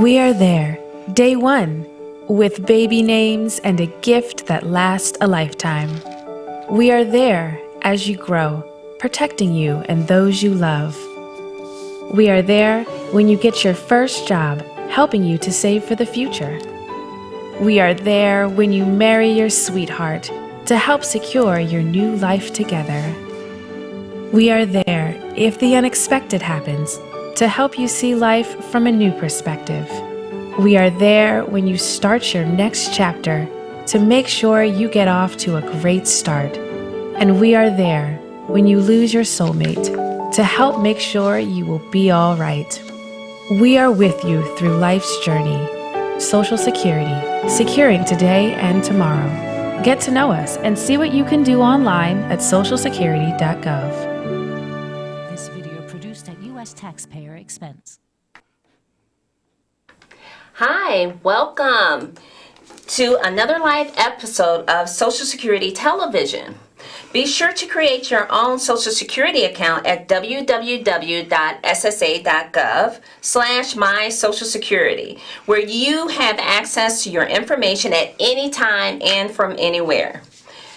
We are there, day one, with baby names and a gift that lasts a lifetime. We are there as you grow, protecting you and those you love. We are there when you get your first job, helping you to save for the future. We are there when you marry your sweetheart to help secure your new life together. We are there if the unexpected happens to help you see life from a new perspective. We are there when you start your next chapter to make sure you get off to a great start. And we are there when you lose your soulmate to help make sure you will be all right. We are with you through life's journey. Social Security, securing today and tomorrow. Get to know us and see what you can do online at socialsecurity.gov. This video produced at U.S. taxpayer expense. Hi, welcome to another live episode of Social Security Television. Be sure to create your own Social Security account at www.ssa.gov/mysocialsecurity, where you have access to your information at any time and from anywhere.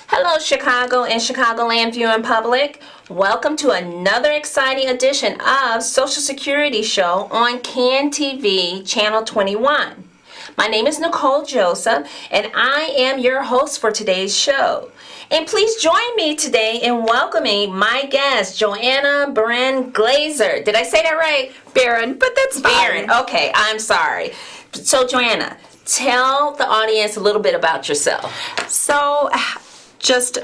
Hello, Chicago and Chicagoland viewing public. Welcome to another exciting edition of Social Security Show on CAN TV, Channel 21. My name is Nicole Joseph, and I am your host for today's show. And please join me today in welcoming my guest, Joanna Barron Glazer. Did I say that right? Barron, but that's fine. Barron, okay, I'm sorry. So, Joanna, tell the audience a little bit about yourself. So, just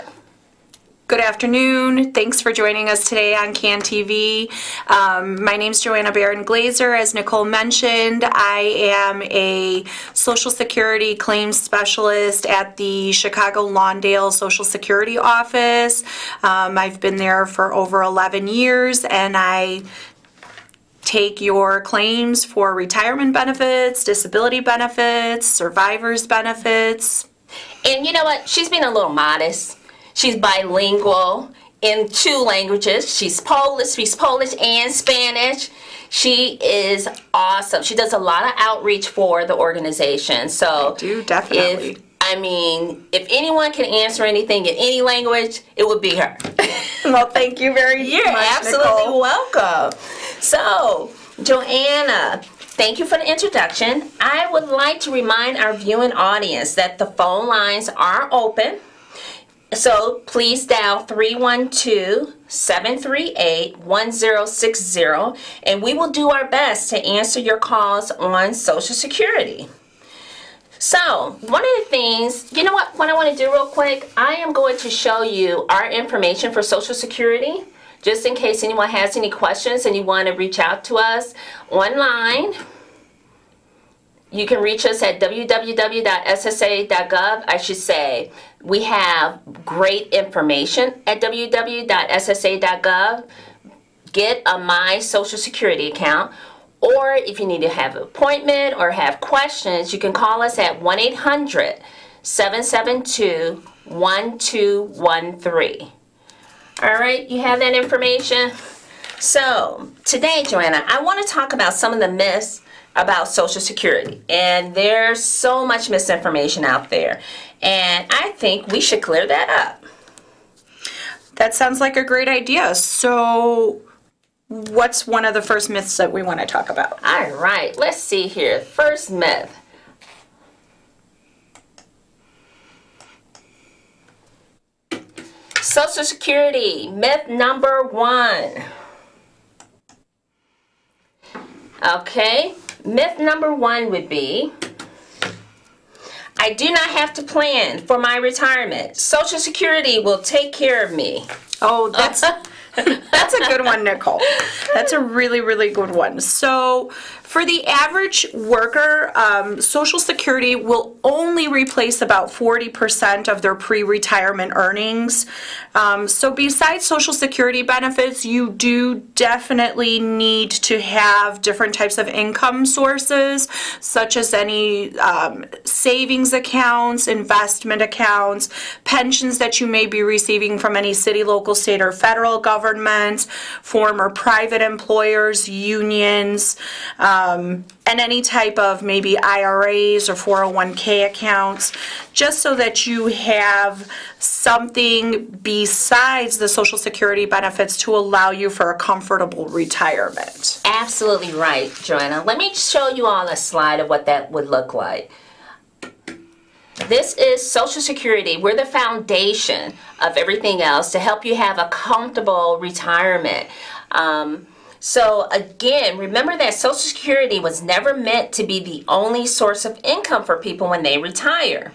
good afternoon. Thanks for joining us today on CAN TV. My name's Joanna Barron Glazer. As Nicole mentioned, I am a Social Security claims specialist at the Chicago Lawndale Social Security office. I've been there for over 11 years, and I take your claims for retirement benefits, disability benefits, survivor's benefits. And you know what? She's been a little modest. She's bilingual in 2 languages. She's Polish and Spanish. She is awesome. She does a lot of outreach for the organization. So I do, definitely. If anyone can answer anything in any language, it would be her. Well, thank you very You're much, absolutely Nicole. welcome. So, Joanna, thank you for the introduction. I would like to remind our viewing audience that the phone lines are open. So please dial 312-738-1060, and we will do our best to answer your calls on Social Security. So one of the things, you know what I want to do real quick? I am going to show you our information for Social Security, just in case anyone has any questions and you want to reach out to us online. You can reach us at www.ssa.gov. I should say we have great information at www.ssa.gov. Get a My Social Security account. Or if you need to have an appointment or have questions, you can call us at 1-800-772-1213. All right, you have that information? So today, Joanna, I want to talk about some of the myths about Social Security, and there's so much misinformation out there, and I think we should clear that up. That sounds like a great idea. So what's one of the first myths that we want to talk about? All right, let's see here. First myth. Social Security, myth number 1. Okay. Myth number 1 would be, I do not have to plan for my retirement. Social Security will take care of me. Oh, that's a good one, Nicole. That's a really, really good one. So for the average worker, Social Security will only replace about 40% of their pre-retirement earnings. So besides Social Security benefits, you do definitely need to have different types of income sources, such as any savings accounts, investment accounts, pensions that you may be receiving from any city, local, state, or federal government. government, former private employers, unions, and any type of maybe IRAs or 401k accounts, just so that you have something besides the Social Security benefits to allow you for a comfortable retirement. Absolutely right, Joanna. Let me show you all a slide of what that would look like. This is Social Security. We're the foundation of everything else to help you have a comfortable retirement. So again, remember that Social Security was never meant to be the only source of income for people when they retire.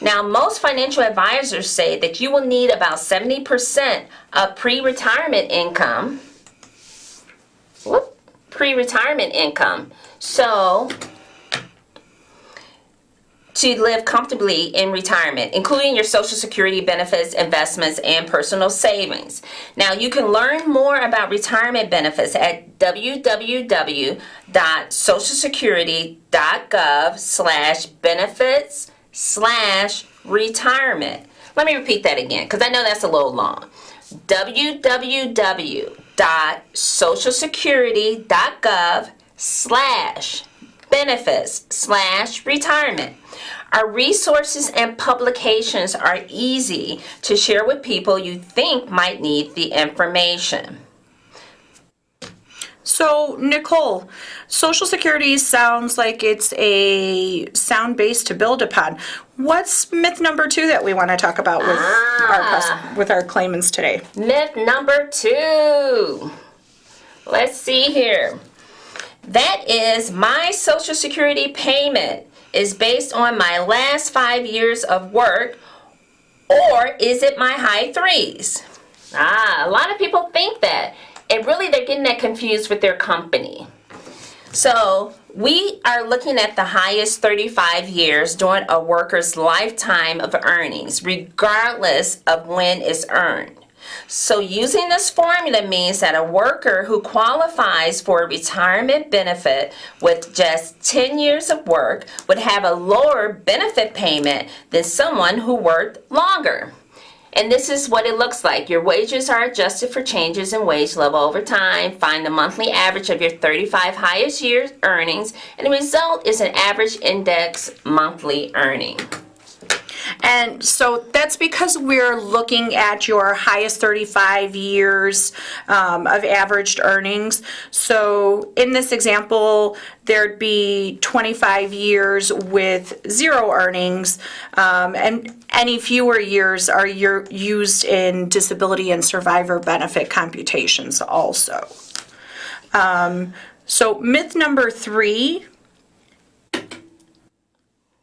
Now, most financial advisors say that you will need about 70% of pre-retirement income. Pre-retirement income. So, to live comfortably in retirement, including your Social Security benefits, investments, and personal savings. Now, you can learn more about retirement benefits at www.socialsecurity.gov/benefits/retirement. Let me repeat that again, because I know that's a little long. www.socialsecurity.gov/benefits/retirement. Our resources and publications are easy to share with people you think might need the information. So, Nicole, Social Security sounds like it's a sound base to build upon. What's myth number 2 that we want to talk about with our claimants today? Myth number 2. Let's see here. That is, my Social Security payment is based on my last 5 years of work, or is it my high 3s? A lot of people think that, and really they're getting that confused with their company. So we are looking at the highest 35 years during a worker's lifetime of earnings, regardless of when it's earned. So using this formula means that a worker who qualifies for a retirement benefit with just 10 years of work would have a lower benefit payment than someone who worked longer. And this is what it looks like. Your wages are adjusted for changes in wage level over time. Find the monthly average of your 35 highest years earnings, and the result is an average index monthly earning. And so that's because we're looking at your highest 35 years of averaged earnings. So in this example, there'd be 25 years with 0 earnings, and any fewer years are used in disability and survivor benefit computations also. So myth number 3.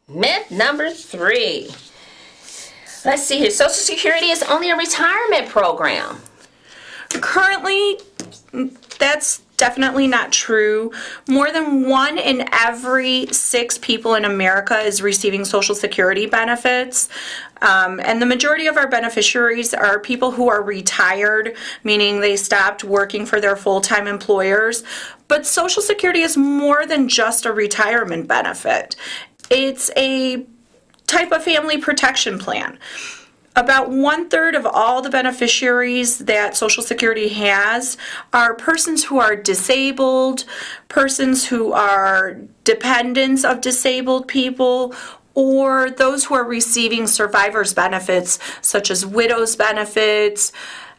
Myth number 3. Let's see here. Social Security is only a retirement program. Currently, that's definitely not true. More than 1 in every 6 people in America is receiving Social Security benefits. And the majority of our beneficiaries are people who are retired, meaning they stopped working for their full-time employers. But Social Security is more than just a retirement benefit. It's a type of family protection plan. About 1/3 of all the beneficiaries that Social Security has are persons who are disabled, persons who are dependents of disabled people, or those who are receiving survivors benefits such as widows benefits,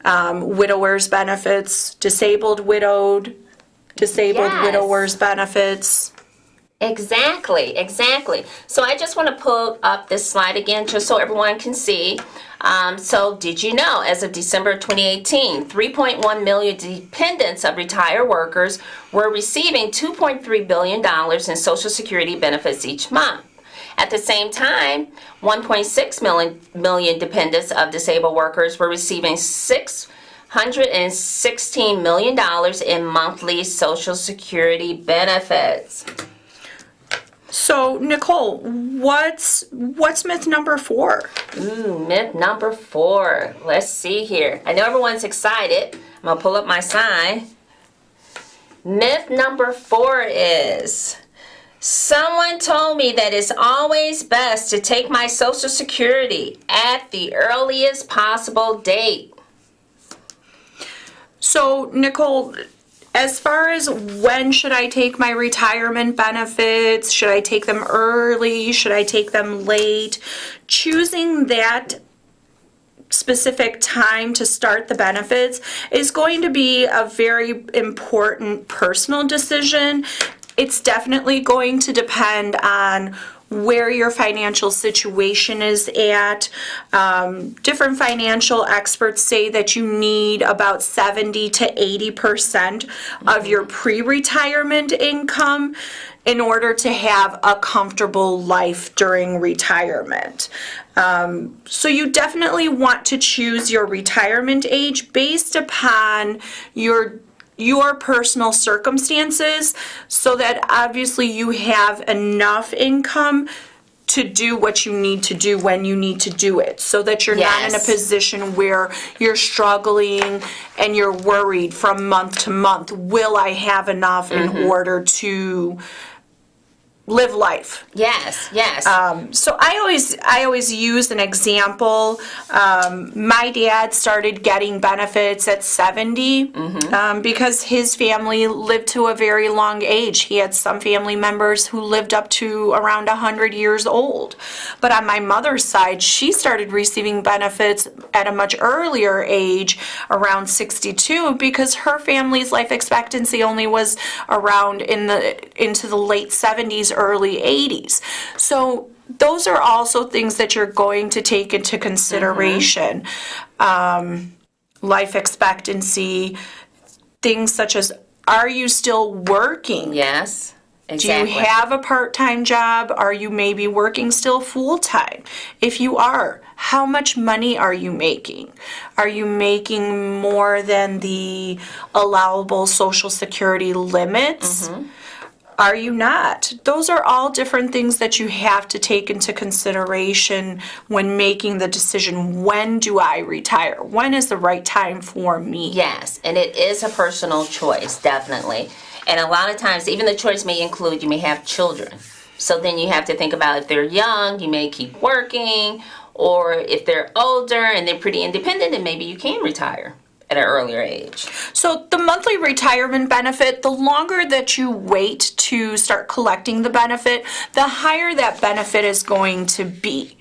widowers benefits, disabled widowers benefits. Exactly. So I just want to pull up this slide again just so everyone can see. So did you know, as of December 2018, 3.1 million dependents of retired workers were receiving $2.3 billion in Social Security benefits each month. At the same time, 1.6 million dependents of disabled workers were receiving $616 million in monthly Social Security benefits. So, Nicole, what's myth number 4? Myth number 4. Let's see here. I know everyone's excited. I'm going to pull up my sign. Myth number 4 is, someone told me that it's always best to take my Social Security at the earliest possible date. So, Nicole, as far as when should I take my retirement benefits, should I take them early, should I take them late, choosing that specific time to start the benefits is going to be a very important personal decision. It's definitely going to depend on where your financial situation is at. Different financial experts say that you need about 70 to 80% of your pre-retirement income in order to have a comfortable life during retirement. So you definitely want to choose your retirement age based upon your personal circumstances, so that obviously you have enough income to do what you need to do when you need to do it, so that you're not in a position where you're struggling and you're worried from month to month. Will I have enough in order to live life? Yes. So I always use an example. My dad started getting benefits at 70 because his family lived to a very long age. He had some family members who lived up to around 100 years old. But on my mother's side, she started receiving benefits at a much earlier age, around 62, because her family's life expectancy only was around into the late 70s, early 80s. So those are also things that you're going to take into consideration. Life expectancy, things such as, are you still working? Yes. Do Exactly. you have a part-time job? Are you maybe working still full-time? If you are, how much money are you making? Are you making more than the allowable Social Security limits? Are you not? Those are all different things that you have to take into consideration when making the decision, when do I retire? When is the right time for me? Yes, and it is a personal choice, definitely. And a lot of times, even the choice may include you may have children. So then you have to think about, if they're young, you may keep working, or if they're older and they're pretty independent, then maybe you can retire at an earlier age. So the monthly retirement benefit, the longer that you wait to start collecting the benefit, the higher that benefit is going to be.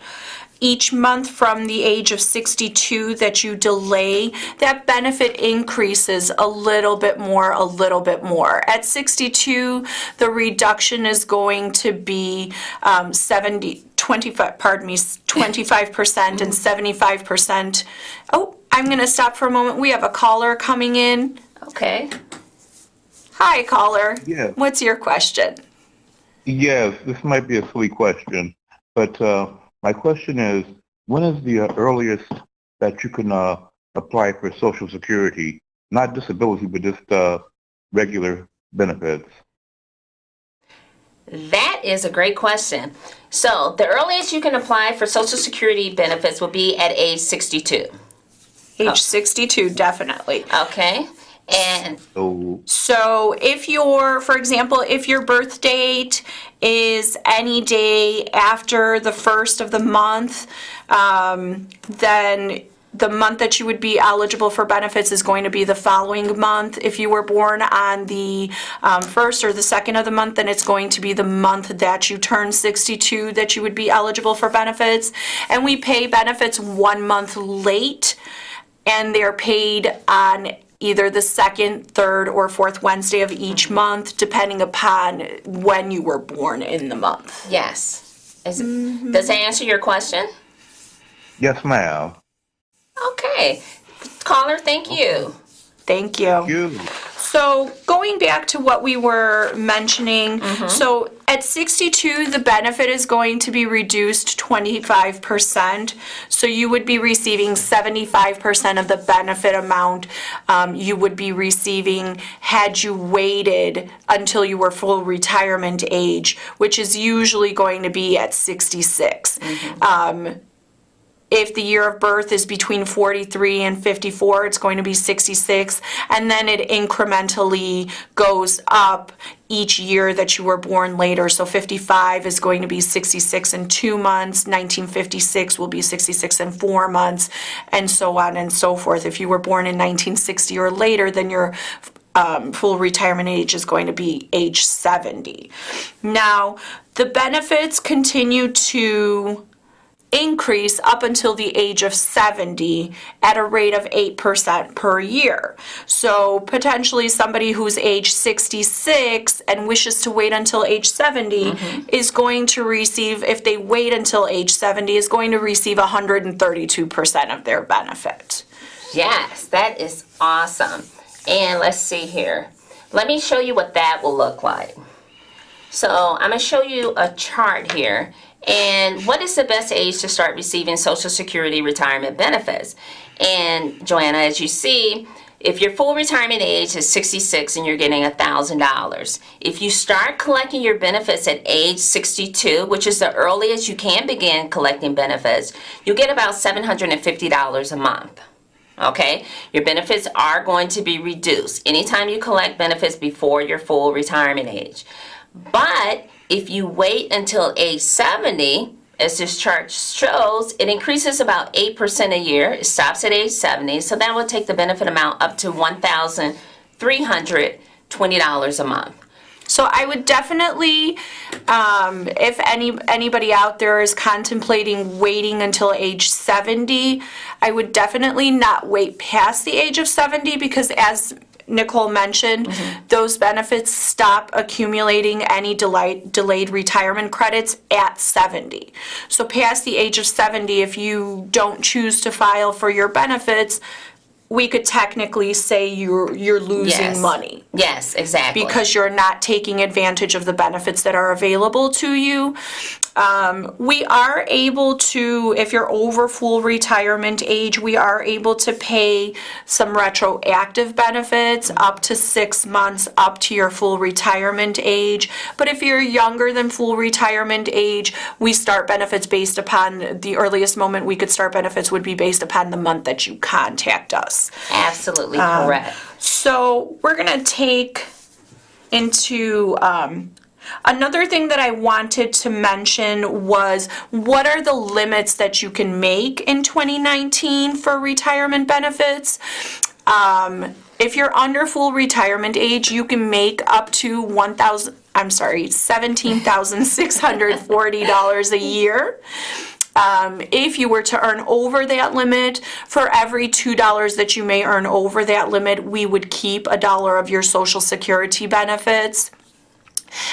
Each month from the age of 62 that you delay, that benefit increases a little bit more, a little bit more. At 62, the reduction is going to be 25% and 75%. Oh, I'm going to stop for a moment. We have a caller coming in. Okay. Hi, caller. Yes. What's your question? Yes, this might be a silly question, but my question is, when is the earliest that you can apply for Social Security? Not disability, but just regular benefits. That is a great question. So the earliest you can apply for Social Security benefits will be at age 62. Age 62, definitely. Okay. And So if for example, if your birth date is any day after the first of the month, then the month that you would be eligible for benefits is going to be the following month. If you were born on the first or the second of the month, then it's going to be the month that you turn 62 that you would be eligible for benefits. And we pay benefits 1 month late, and they're paid on either the second, third, or fourth Wednesday of each month, depending upon when you were born in the month. yes. Does that answer your question? Yes, ma'am. Okay. Caller, thank you. Thank you. You. So going back to what we were mentioning, so at 62, the benefit is going to be reduced 25%. So you would be receiving 75% of the benefit amount you would be receiving had you waited until you were full retirement age, which is usually going to be at 66. If the year of birth is between 43 and 54, it's going to be 66, and then it incrementally goes up each year that you were born later. So 55 is going to be 66 in 2 months, 1956 will be 66 in 4 months, and so on and so forth. If you were born in 1960 or later, then your full retirement age is going to be age 70. Now, the benefits continue to increase up until the age of 70 at a rate of 8% per year. So potentially somebody who's age 66 and wishes to wait until age 70 is going to receive, if they wait until age 70, is going to receive 132% of their benefit. Yes, that is awesome. And let's see here. Let me show you what that will look like. So I'm going to show you a chart here. And what is the best age to start receiving Social Security retirement benefits? And Joanna, as you see, if your full retirement age is 66 and you're getting $1,000, if you start collecting your benefits at age 62, which is the earliest you can begin collecting benefits, you'll get about $750 a month. Okay, your benefits are going to be reduced anytime you collect benefits before your full retirement age. But if you wait until age 70, as this chart shows, it increases about 8% a year. It stops at age 70, so that will take the benefit amount up to $1,320 a month. So I would definitely, if anybody out there is contemplating waiting until age 70, I would definitely not wait past the age of 70, because as Nicole mentioned, those benefits stop accumulating any delayed retirement credits at 70. So past the age of 70, if you don't choose to file for your benefits, we could technically say you're losing money. Yes, exactly. Because you're not taking advantage of the benefits that are available to you. We are able to, if you're over full retirement age, we are able to pay some retroactive benefits up to 6 months up to your full retirement age. But if you're younger than full retirement age, we start benefits based upon the earliest moment we could start benefits would be based upon the month that you contact us. Absolutely correct. So we're going to take into another thing that I wanted to mention was, what are the limits that you can make in 2019 for retirement benefits? If you're under full retirement age, you can make up to $17,640 a year. If you were to earn over that limit, for every $2 that you may earn over that limit, we would keep $1 of your Social Security benefits.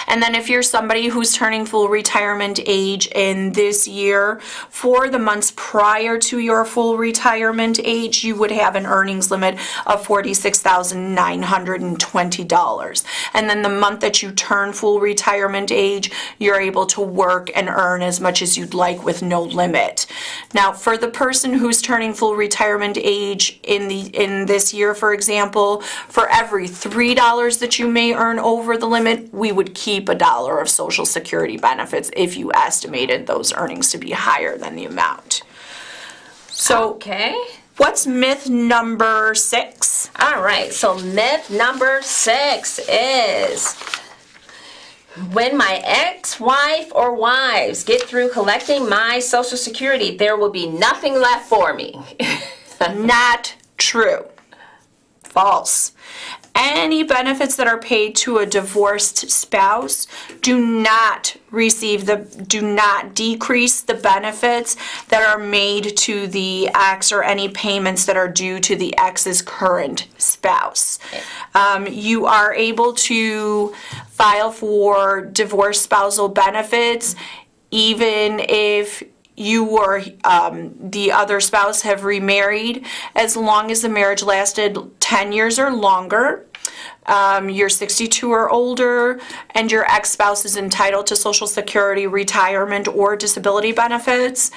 And then if you're somebody who's turning full retirement age in this year, for the months prior to your full retirement age, you would have an earnings limit of $46,920. And then the month that you turn full retirement age, you're able to work and earn as much as you'd like with no limit. Now, for the person who's turning full retirement age in this year, for example, for every $3 that you may earn over the limit, we would keep $1 of Social Security benefits if you estimated those earnings to be higher than the amount. So, Okay. what's myth number 6? All right, so myth number 6 is, when my ex-wife or wives get through collecting my Social Security, there will be nothing left for me. Not true. False. Any benefits that are paid to a divorced spouse do not decrease the benefits that are made to the ex, or any payments that are due to the ex's current spouse. You are able to file for divorced spousal benefits even if you or the other spouse have remarried, as long as the marriage lasted 10 years or longer. You're 62 or older, and your ex-spouse is entitled to Social Security retirement or disability benefits.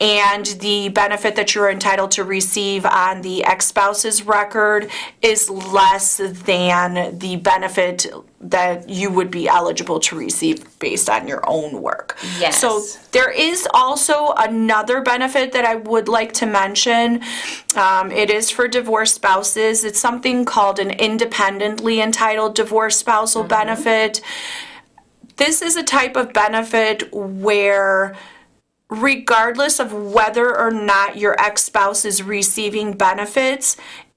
and the benefit that you're entitled to receive on the ex-spouse's record is less than the benefit that you would be eligible to receive based on your own work. Yes. So there is also another benefit that I would like to mention. It is for divorced spouses. It's something called an independently entitled divorced spousal benefit. This is a type of benefit where, regardless of whether or not your ex-spouse is receiving benefits,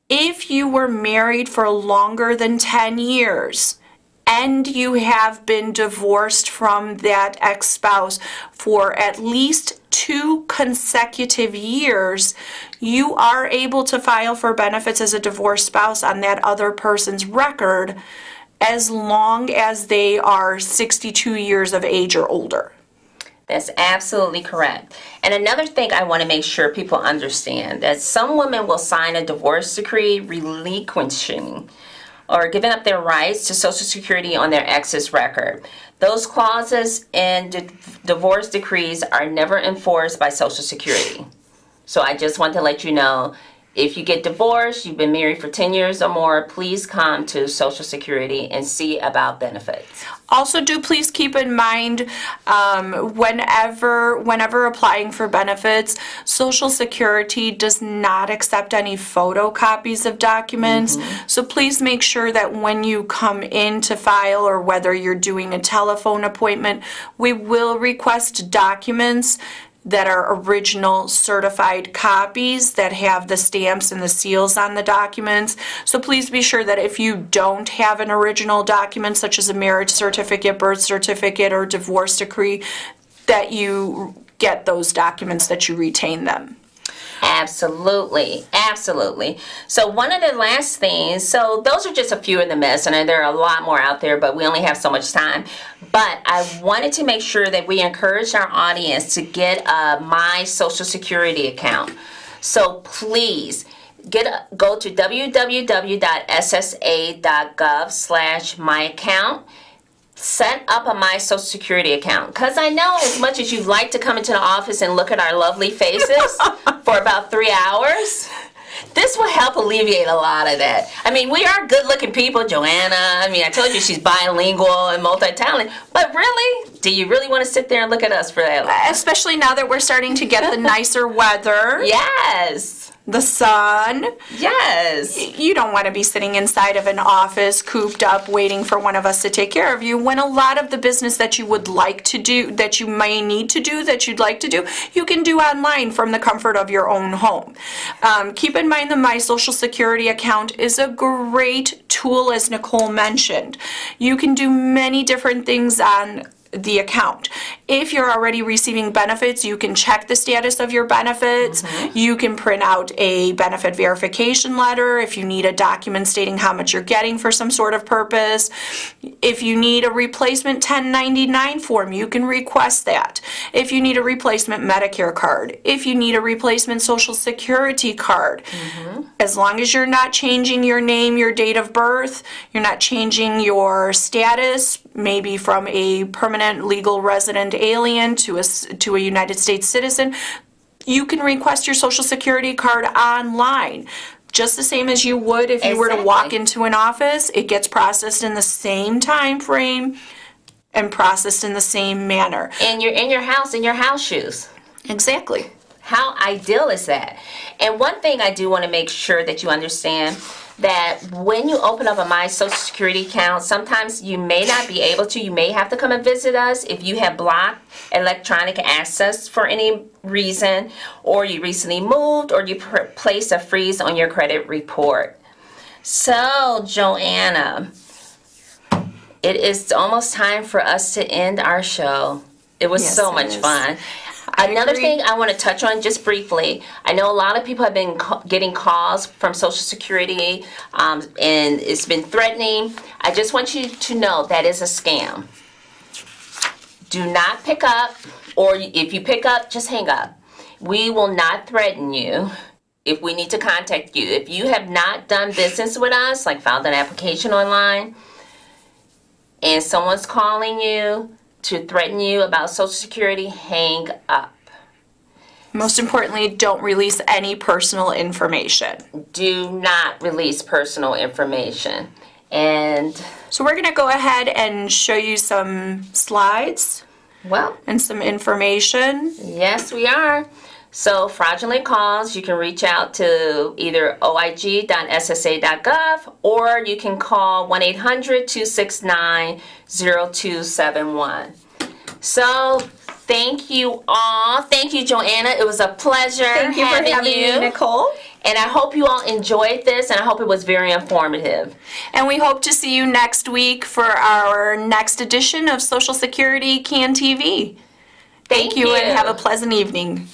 if you were married for longer than 10 years, and you have been divorced from that ex-spouse for at least 2 consecutive years, you are able to file for benefits as a divorced spouse on that other person's record as long as they are 62 years of age or older. That's absolutely correct. And another thing I want to make sure people understand that some women will sign a divorce decree relinquishing or giving up their rights to Social Security on their ex's record. Those clauses in divorce decrees are never enforced by Social Security. So I just want to let you know, if you get divorced, you've been married for 10 years or more, please come to Social Security and see about benefits. Also, do please keep in mind, whenever applying for benefits, Social Security does not accept any photocopies of documents. So please make sure that when you come in to file, or whether you're doing a telephone appointment, we will request documents that are original certified copies that have the stamps and the seals on the documents. So please be sure that if you don't have an original document, such as a marriage certificate, birth certificate, or divorce decree, that you get those documents, that you retain them. Absolutely, absolutely. So one of the last things, so those are just a few in the mess, and there are a lot more out there, but we only have so much time. But I wanted to make sure that we encourage our audience to get a My Social Security account. So please go to www.ssa.gov/myaccount. Set up a My Social Security account, because I know as much as you'd like to come into the office and look at our lovely faces for about 3 hours, this will help alleviate a lot of that. I mean, we are good-looking people, Joanna. I mean, I told you she's bilingual and multi-talented, but really, do you really want to sit there and look at us for that long? Especially now that we're starting to get the nicer weather. Yes. The sun. Yes. You don't want to be sitting inside of an office, cooped up, waiting for one of us to take care of you, when a lot of the business that you would like to do, that you may need to do, that you'd like to do, you can do online from the comfort of your own home. Keep in mind the My Social Security account is a great tool, as Nicole mentioned. You can do many different things on the account. If you're already receiving benefits, you can check the status of your benefits. You can print out a benefit verification letter if you need a document stating how much you're getting for some sort of purpose. If you need a replacement 1099 form, you can request that. If you need a replacement Medicare card, if you need a replacement Social Security card, as long as you're not changing your name, your date of birth, you're not changing your status, maybe from a permanent legal resident alien to a United States citizen, you can request your Social Security card online. Just the same as you would if you were to walk into an office. It gets processed in the same time frame and processed in the same manner. And you're in your house shoes. Exactly. How ideal is that? And one thing I do want to make sure that you understand, that when you open up a My Social Security account, sometimes you may not be able to. You may have to come and visit us if you have blocked electronic access for any reason, or you recently moved, or you placed a freeze on your credit report. So, Joanna, it is almost time for us to end our show. It was so much fun. Another thing I want to touch on just briefly, I know a lot of people have been getting calls from Social Security, and it's been threatening. I just want you to know that is a scam. Do not pick up, or if you pick up, just hang up. We will not threaten you if we need to contact you. If you have not done business with us, like filed an application online, and someone's calling you to threaten you about Social Security, hang up. Most importantly, don't release any personal information. Do not release personal information. And, So we're going to go ahead and show you some slides well, and some information. yes, we are. So fraudulent calls, you can reach out to either oig.ssa.gov or you can call 1-800-269-0271. So thank you all. Thank you, Joanna. It was a pleasure Thank you for having me, Nicole. And I hope you all enjoyed this, and I hope it was very informative. And we hope to see you next week for our next edition of Social Security Can TV. Thank you and have a pleasant evening.